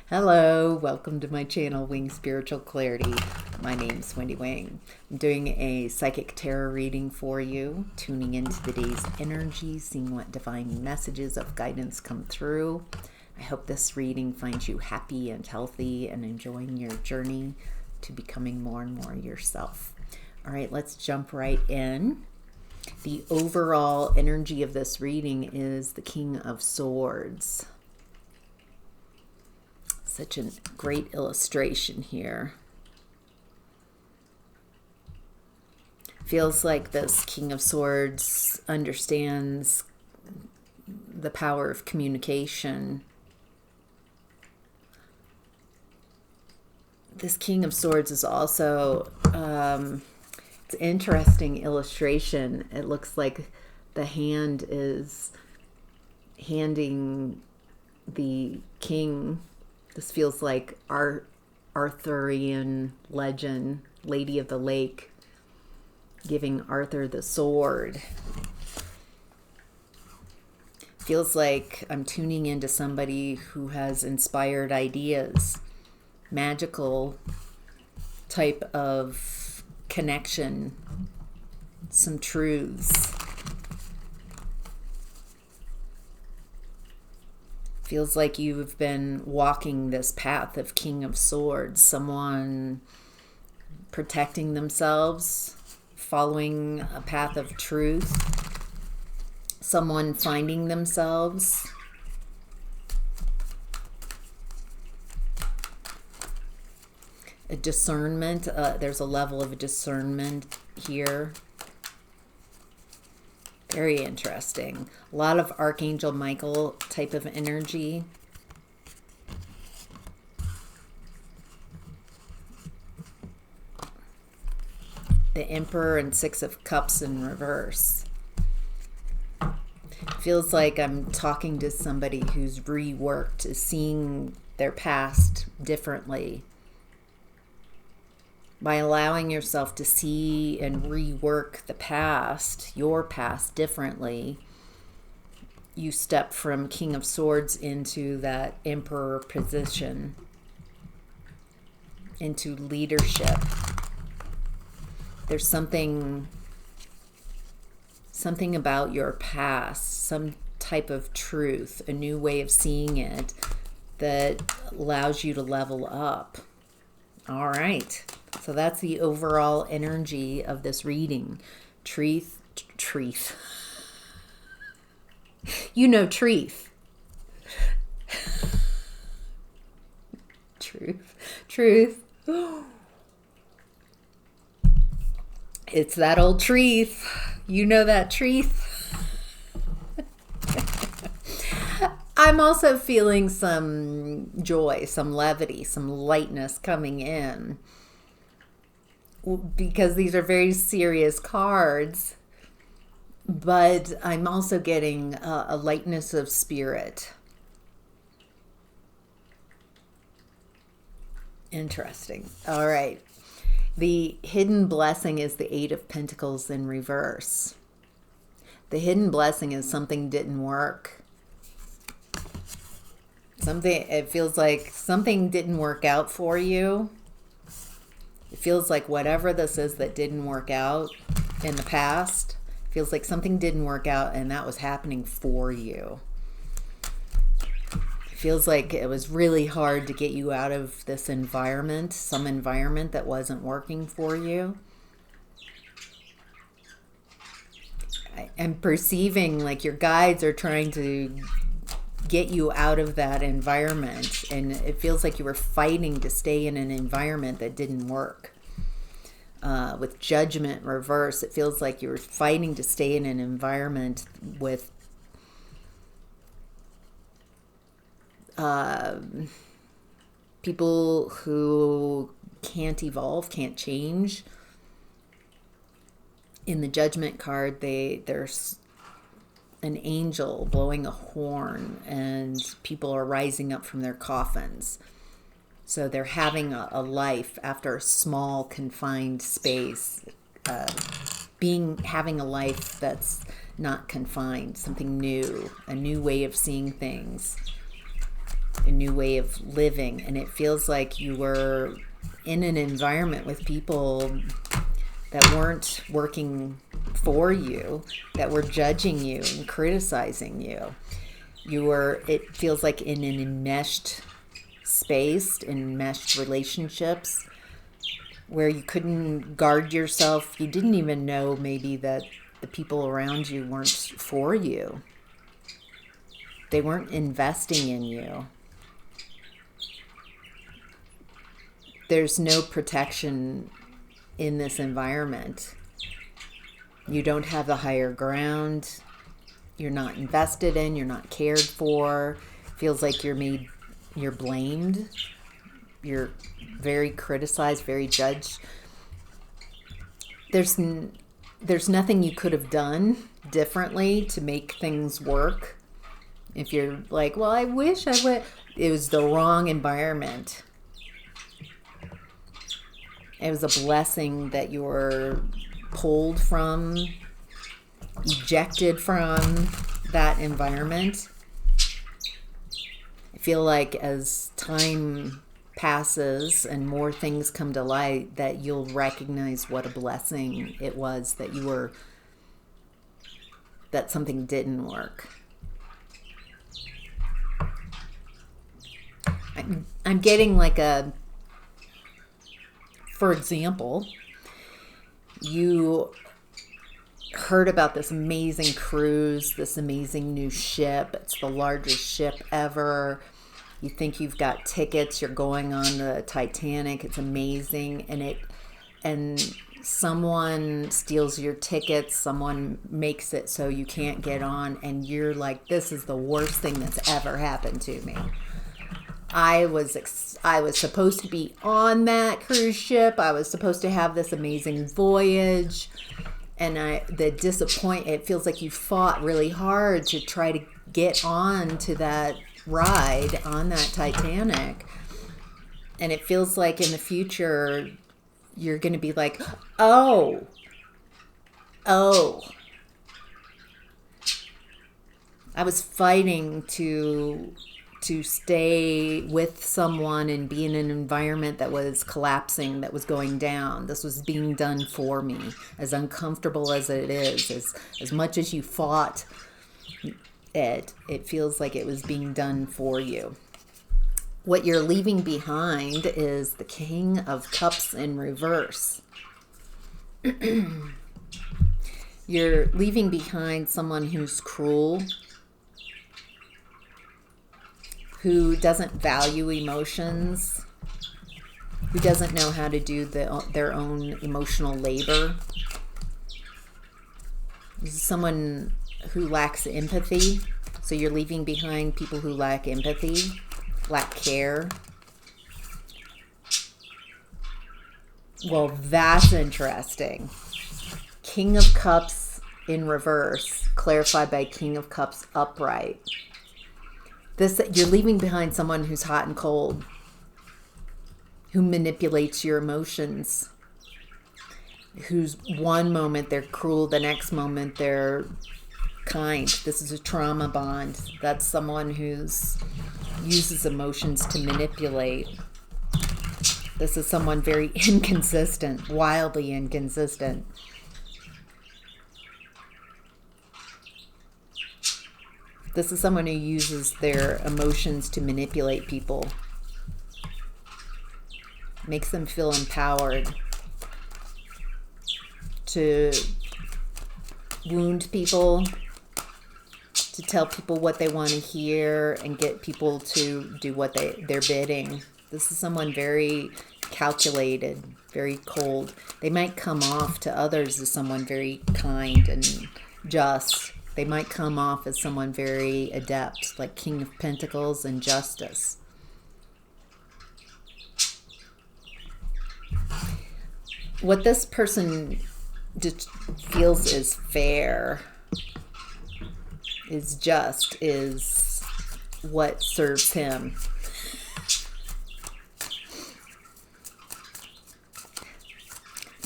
Hello, welcome to my channel, Wing Spiritual Clarity. My name's Wendy Wing. I'm doing a psychic tarot reading for you, tuning into the day's energy, seeing what divine messages of guidance come through. I hope this reading finds you happy and healthy and enjoying your journey to becoming more and more yourself. All right, let's jump right in. The overall energy of this reading is the King of Swords. Such a great illustration here. Feels like this King of Swords understands the power of communication. This King of Swords is also, it's an interesting illustration. It looks like the hand is handing the king. This feels like Arthurian legend, Lady of the Lake, giving Arthur the sword. Feels like I'm tuning into somebody who has inspired ideas, magical type of connection, some truths. Feels like you've been walking this path of King of Swords, someone protecting themselves, following a path of truth, someone finding themselves. A discernment, there's a level of discernment here. Very interesting. A lot of Archangel Michael type of energy. The Emperor and Six of Cups in reverse. Feels like I'm talking to somebody who's reworked, is seeing their past differently. By allowing yourself to see and rework the past, your past, differently, you step from King of Swords into that Emperor position, into leadership. There's something about your past, some type of truth, a new way of seeing it that allows you to level up. All right. So that's the overall energy of this reading. Truth. You know, truth. Truth. It's that old truth. You know that truth. I'm also feeling some joy, some levity, some lightness coming in, because these are very serious cards, but I'm also getting a lightness of spirit. Interesting. All right. The hidden blessing is the Eight of Pentacles in reverse. The hidden blessing is something didn't work. It feels like something didn't work out for you. It feels like whatever this is that didn't work out in the past, feels like something didn't work out and that was happening for you. It feels like it was really hard to get you out of this environment, some environment that wasn't working for you. I'm perceiving like your guides are trying to get you out of that environment, and it feels like you were fighting to stay in an environment that didn't work. With Judgment reverse, it feels like you were fighting to stay in an environment with people who can't evolve, can't change. In the Judgment card, there's an angel blowing a horn and people are rising up from their coffins. So they're having a life after a small confined space, having a life that's not confined, something new, a new way of seeing things. a new way of living. And it feels like you were in an environment with people that weren't working for you, that were judging you and criticizing you. You were, it feels like, in an enmeshed space, enmeshed relationships where you couldn't guard yourself. You didn't even know maybe that the people around you weren't for you. They weren't investing in you. There's no protection in this environment. You don't have the higher ground. You're not invested in. You're not cared for. Feels like you're blamed. You're very criticized, very judged. There's nothing you could have done differently to make things work. If you're like, well, I wish I would. It was the wrong environment. It was a blessing that you were pulled from, ejected from that environment. I feel like as time passes and more things come to light, that you'll recognize what a blessing it was that that something didn't work. I'm getting like for example, you heard about this amazing cruise, this amazing new ship. It's the largest ship ever. You think you've got tickets. You're going on the Titanic. It's amazing. And someone steals your tickets. Someone makes it so you can't get on. And you're like, this is the worst thing that's ever happened to me. I was supposed to be on that cruise ship. I was supposed to have this amazing voyage. And it feels like you fought really hard to try to get on to that ride on that Titanic. And it feels like in the future, you're going to be like, oh, I was fighting to stay with someone and be in an environment that was collapsing, that was going down. This was being done for me. As uncomfortable as it is, as much as you fought it feels like it was being done for you. What you're leaving behind is the King of Cups in reverse. You're leaving behind someone who's cruel, who doesn't value emotions, who doesn't know how to do their own emotional labor. This is someone who lacks empathy. So you're leaving behind people who lack empathy, lack care. Well, that's interesting. King of Cups in reverse, clarified by King of Cups upright. You're leaving behind someone who's hot and cold, who manipulates your emotions, who's one moment they're cruel, the next moment they're kind. This is a trauma bond. That's someone who's uses emotions to manipulate. This is someone very inconsistent, wildly inconsistent. This is someone who uses their emotions to manipulate people. Makes them feel empowered to wound people, to tell people what they want to hear and get people to do what they're bidding. This is someone very calculated, very cold. They might come off to others as someone very kind and just. They might come off as someone very adept, like King of Pentacles and Justice. What this person just feels is fair, is just, is what serves him.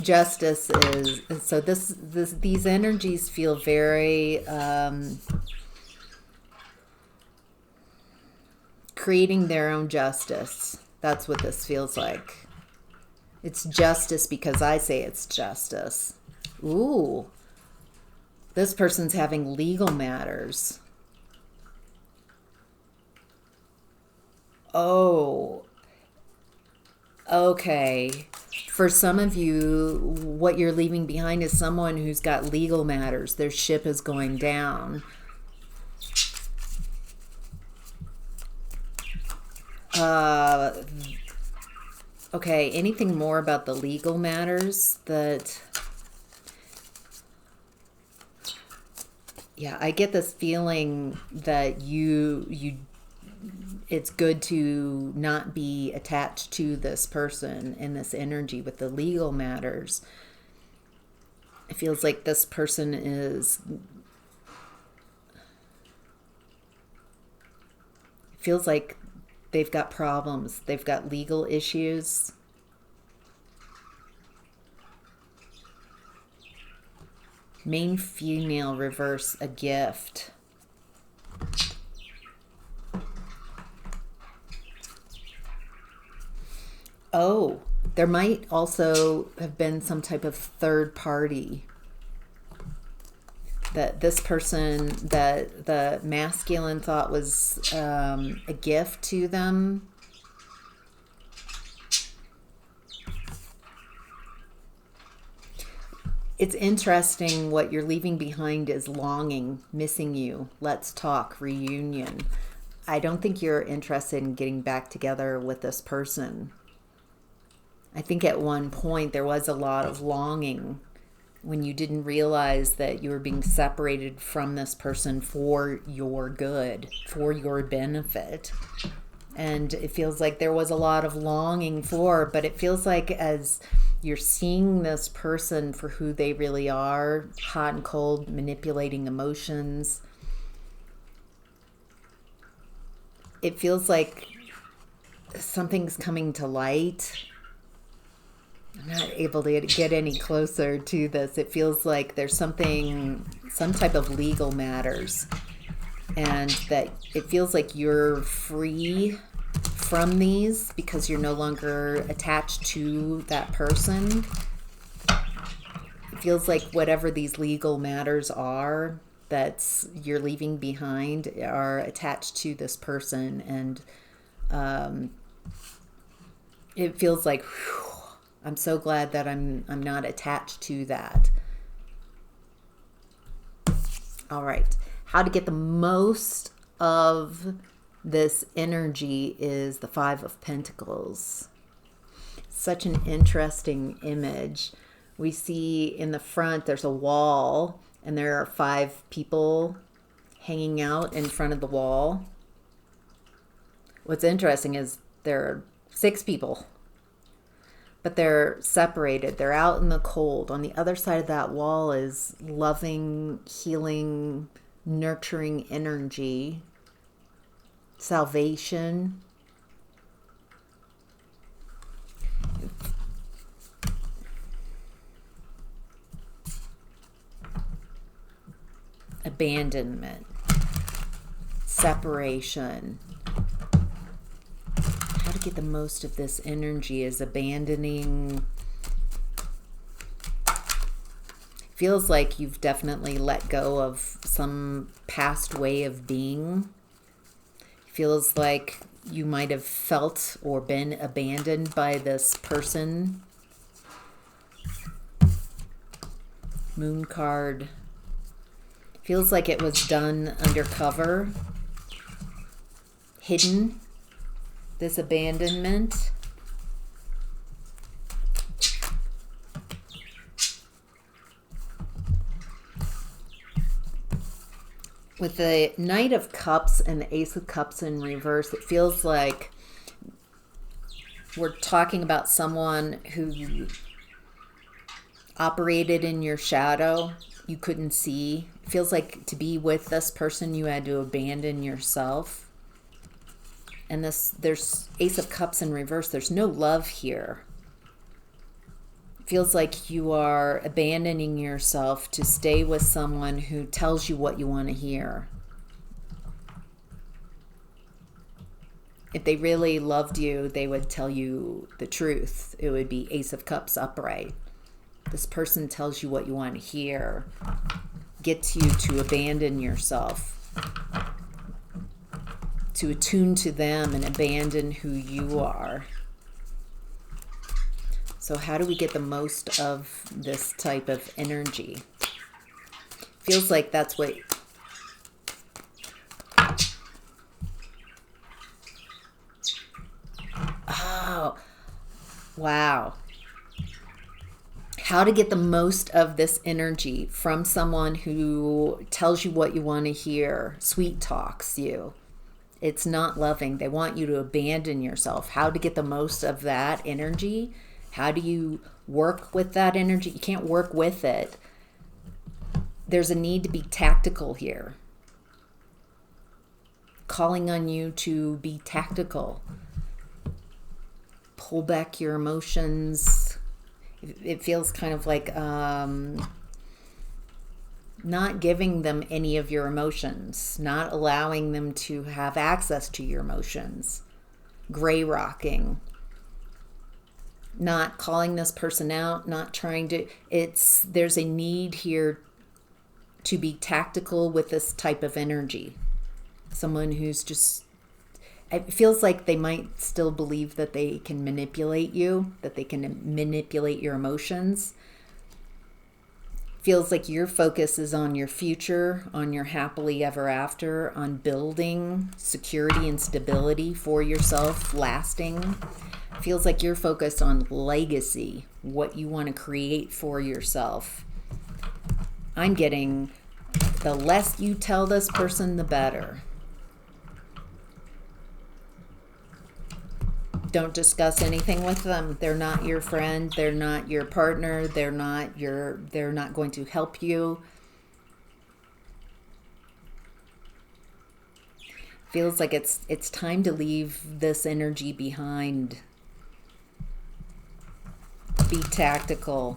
Justice is, so these energies feel very creating their own justice. That's what this feels like. It's justice because I say it's justice. Ooh. This person's having legal matters. Oh. Okay. For some of you, what you're leaving behind is someone who's got legal matters. Their ship is going down. Okay, anything more about the legal matters that... Yeah, I get this feeling that it's good to not be attached to this person in this energy with the legal matters. It feels like this person is... It feels like they've got problems. They've got legal issues. Main female reverse, a gift. Oh, there might also have been some type of third party. That this person, that the masculine thought was a gift to them. It's interesting what you're leaving behind is longing, missing you, let's talk, reunion. I don't think you're interested in getting back together with this person. I think at one point there was a lot of longing when you didn't realize that you were being separated from this person for your good, for your benefit. And it feels like there was a lot of longing for, but it feels like as you're seeing this person for who they really are, hot and cold, manipulating emotions, it feels like something's coming to light. I'm not able to get any closer to this. It feels like there's some type of legal matters, and that it feels like you're free from these because you're no longer attached to that person. It feels like whatever these legal matters are that's you're leaving behind are attached to this person, and it feels like, whew, I'm so glad that I'm not attached to that. All right. How to get the most of this energy is the Five of Pentacles. Such an interesting image. We see in the front there's a wall and there are 5 people hanging out in front of the wall. What's interesting is there are 6 people, but they're separated. They're out in the cold. On the other side of that wall is loving, healing, nurturing energy, salvation. Abandonment, separation. How to get the most of this energy is abandoning. Feels like you've definitely let go of some past way of being. Feels like you might have felt or been abandoned by this person. Moon card. Feels like it was done undercover, hidden, this abandonment. With the Knight of Cups and the Ace of Cups in reverse, it feels like we're talking about someone who operated in your shadow. You couldn't see. It feels like to be with this person, you had to abandon yourself. And there's Ace of Cups in reverse. There's no love here. It feels like you are abandoning yourself to stay with someone who tells you what you want to hear. If they really loved you, they would tell you the truth. It would be Ace of Cups upright. This person tells you what you want to hear, gets you to abandon yourself, to attune to them and abandon who you are. So how do we get the most of this type of energy? Feels like that's what... Oh, wow. How to get the most of this energy from someone who tells you what you want to hear, sweet talks you. It's not loving. They want you to abandon yourself. How to get the most of that energy? How do you work with that energy? You can't work with it. There's a need to be tactical here. Calling on you to be tactical. Pull back your emotions. It feels kind of like not giving them any of your emotions, not allowing them to have access to your emotions, gray rocking, not calling this person out, not trying to, there's a need here to be tactical with this type of energy. Someone who's just, it feels like they might still believe that they can manipulate you, that they can manipulate your emotions. Feels like your focus is on your future, on your happily ever after, on building security and stability for yourself, lasting. Feels like you're focused on legacy, what you want to create for yourself. I'm getting the less you tell this person, the better. Don't discuss anything with them. They're not your friend. They're not your partner. They're not going to help you. Feels like it's time to leave this energy behind. Be tactical.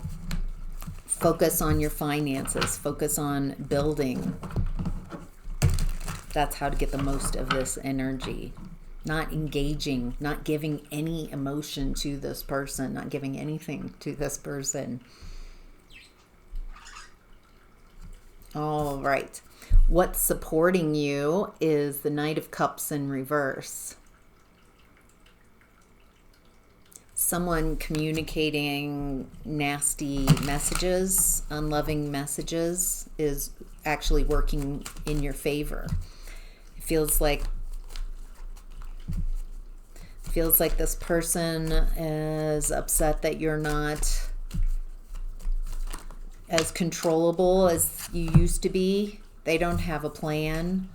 Focus on your finances. Focus on building. That's how to get the most of this energy. Not engaging, not giving any emotion to this person, not giving anything to this person. All right. What's supporting you is the Knight of Cups in reverse. Someone communicating nasty messages, unloving messages is actually working in your favor. It feels like this person is upset that you're not as controllable as you used to be. They don't have a plan.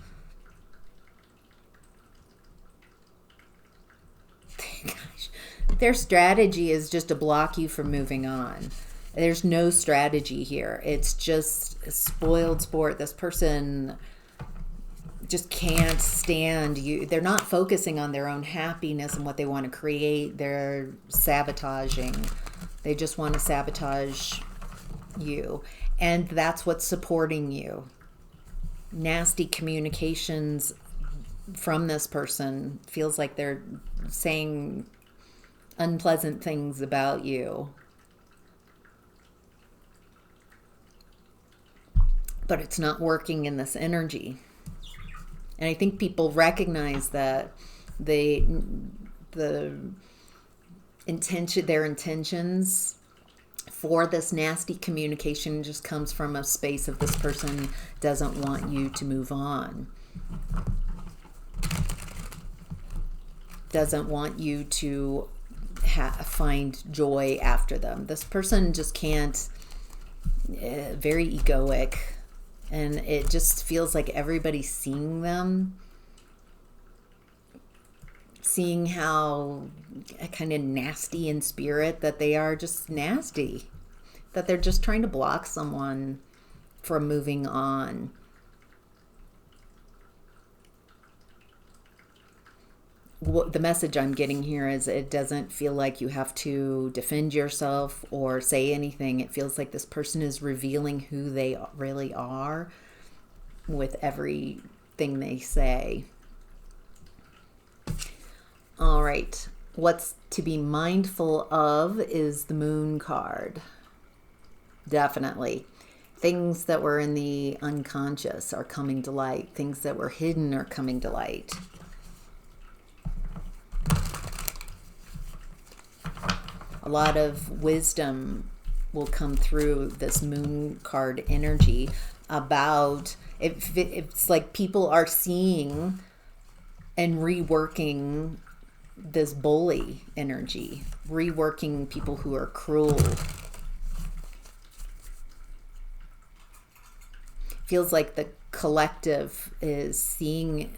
Gosh, their strategy is just to block you from moving on. There's no strategy here. It's just a spoiled sport. This person just can't stand you. They're not focusing on their own happiness and what they want to create. They're sabotaging. They just want to sabotage you. And that's what's supporting you. Nasty communications from this person. Feels like they're saying unpleasant things about you. But it's not working in this energy. And I think people recognize that their intentions for this nasty communication just comes from a space of this person doesn't want you to move on. Doesn't want you to find joy after them. This person just can't, very egoic. And it just feels like everybody's seeing them, seeing how kind of nasty in spirit that they are, just nasty, that they're just trying to block someone from moving on. What the message I'm getting here is it doesn't feel like you have to defend yourself or say anything. It feels like this person is revealing who they really are with everything they say. All right. What's to be mindful of is the moon card. Definitely. Things that were in the unconscious are coming to light. Things that were hidden are coming to light. A lot of wisdom will come through this moon card energy about it's like people are seeing and reworking this bully energy, reworking people who are cruel. Feels like the collective is seeing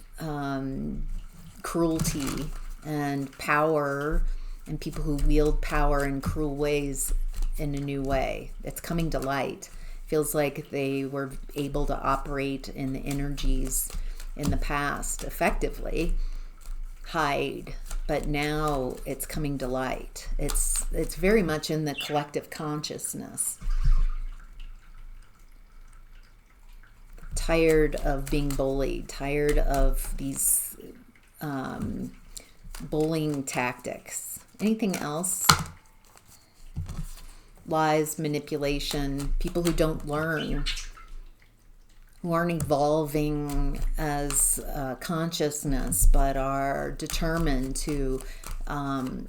cruelty and power and people who wield power in cruel ways in a new way. It's coming to light. Feels like they were able to operate in the energies in the past effectively, hide, but now it's coming to light. It's very much in the collective consciousness. Tired of being bullied, tired of these bullying tactics. Anything else? Lies, manipulation, people who don't learn, who aren't evolving as consciousness, but are determined to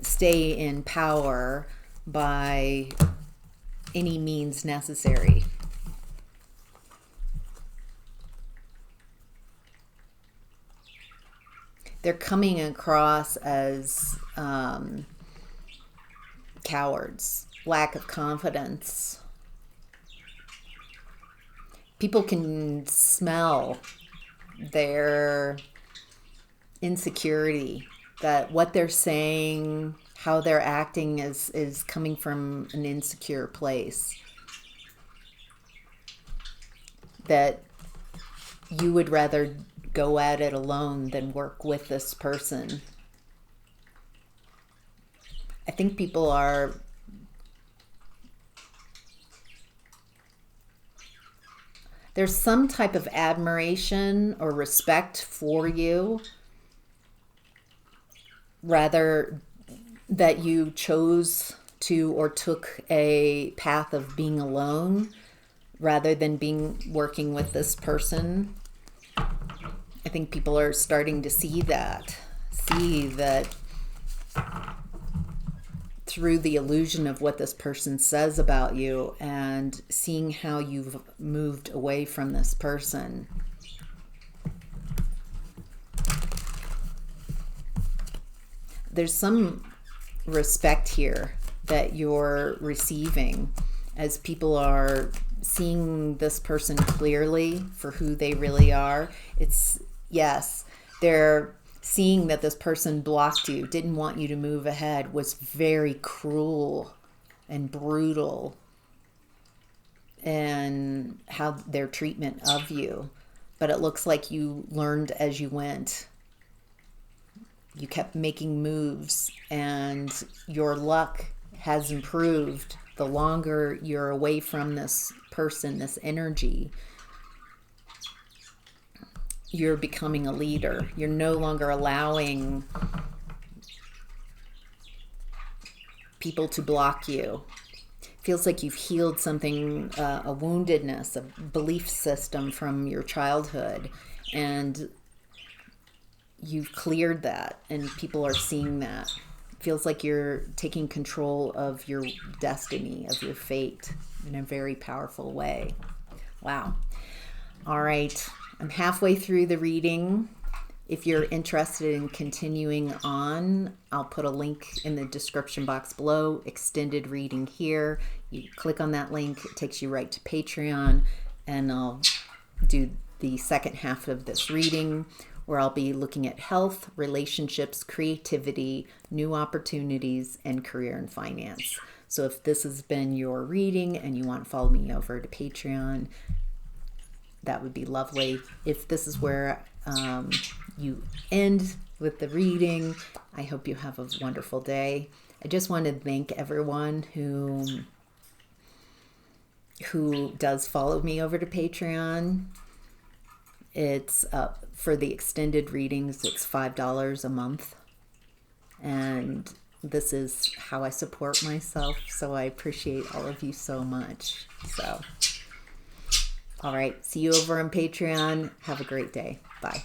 stay in power by any means necessary. They're coming across as cowards, lack of confidence. People can smell their insecurity, that what they're saying, how they're acting is coming from an insecure place. That you would rather go at it alone than work with this person. I think people are there's some type of admiration or respect for you, rather that you chose to or took a path of being alone rather than working with this person. I think people are starting to see that through the illusion of what this person says about you and seeing how you've moved away from this person. There's some respect here that you're receiving as people are seeing this person clearly for who they really are. Yes, they're seeing that this person blocked you, didn't want you to move ahead, was very cruel and brutal in how their treatment of you. But it looks like you learned as you went. You kept making moves and your luck has improved the longer you're away from this person, this energy. You're becoming a leader. You're no longer allowing people to block you. Feels like you've healed something, a woundedness, a belief system from your childhood, and you've cleared that, and people are seeing that. Feels like you're taking control of your destiny, of your fate, in a very powerful way. Wow. All right. I'm halfway through the reading. If you're interested in continuing on, I'll put a link in the description box below, extended reading here. You click on that link, it takes you right to Patreon, and I'll do the second half of this reading where I'll be looking at health, relationships, creativity, new opportunities, and career and finance. So if this has been your reading and you want to follow me over to Patreon, that would be lovely. If this is where you end with the reading, I hope you have a wonderful day. I just want to thank everyone who does follow me over to Patreon. It's for the extended readings, it's $5 a month. And this is how I support myself. So I appreciate all of you so much. So, all right. See you over on Patreon. Have a great day. Bye.